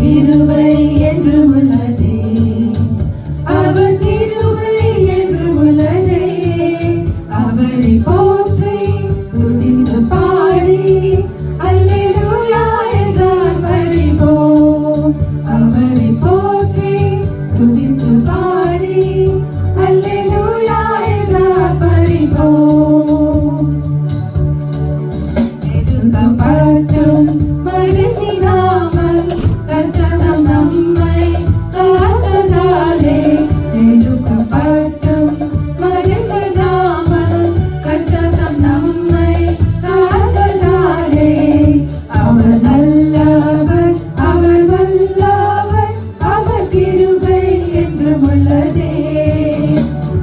கிருபை என்றும் உள்ளதே, அவர் கிருபை என்றும் உள்ளதே. அவரை போற்றி துதித்து பாடி அல்லேலூயா என்றார் பரிபோம். அவரை போற்றி துதித்து பாடி அல்லேலூயா என்றார் பரிபோம். எதுக்கப்பட்டும் மறுத்திடாமல் கர்த்தர் நம்மை காத்ததாலே, எதுக்கப்பட்டும் மறுத்திடாமல் கர்த்தர் நம்மை காத்ததாலே, அவர் நல்லவர், அவர் வல்லவர், அவர் கிருபை என்றும் உள்ளதே.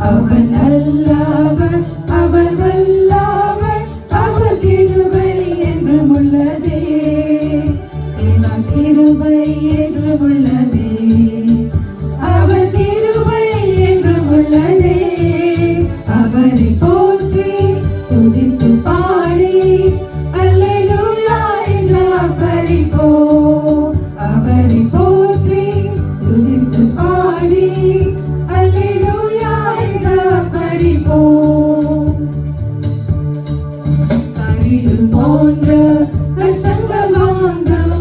அவர் நல்லவர், அவர் வல்லவர், அவர் கிருபை என்றும் உள்ளதே. தேவ கிருபை என்றும் உள்ளதே, அவர் கிருபை என்றும் உள்ளதே. அவரை போற்றி துதித்து பாடி அல்லேலூயா என்றார் பரிபோம். அவரை போற்றி துதித்து பாடி அல்லேலூயா என்றார் பரிபோம். கரியில் போன்ற கஷ்டங்கள் வாழ்ந்தும்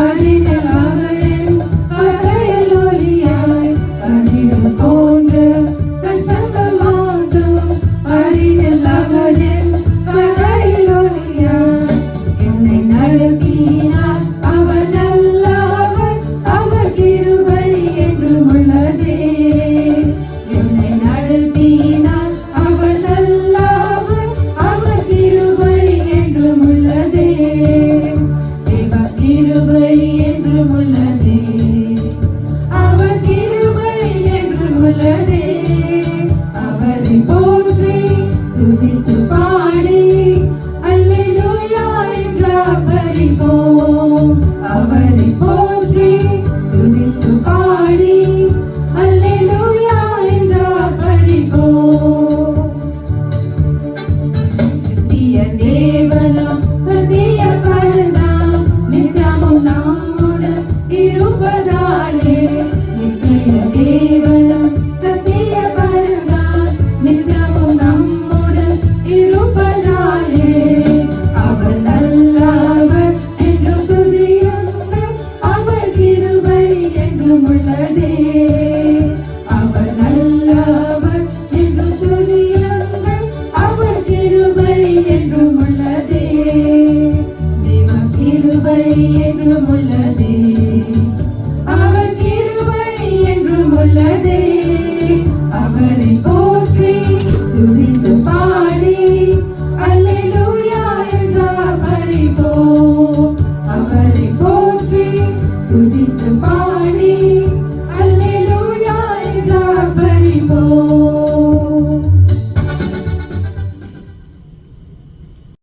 அறிஞர் அவரின் பகையில் ஒளியாய். கரியில் போன்ற கஷ்டங்கள் வாழ்ந்தும் அறிஞர் அவரின் பகையில் ஒளியாய். என்னை நடத்தினார் அவர் நல்லவர், அவர் கிருபை என்றும் உள்ளதே. என்னை நடத்தினார் அவர் நல்லவர், அவர் கிருபை என்றும் உள்ளதே. தேவ கிருபை என்றும் உள்ளதே, அவர் கிருபை என்றும் உள்ளதே. அவரை போற்றி துதித்து பாடி அல்லேலூயா என்றார் பரிபோம். அவரை போற்றி துதித்து பாடி அல்லேலூயா என்றார் பரிபோம். நித்திய தேவனாம் சத்திய பரனாம் நித்தமும் நம்முடன் இருப்பதா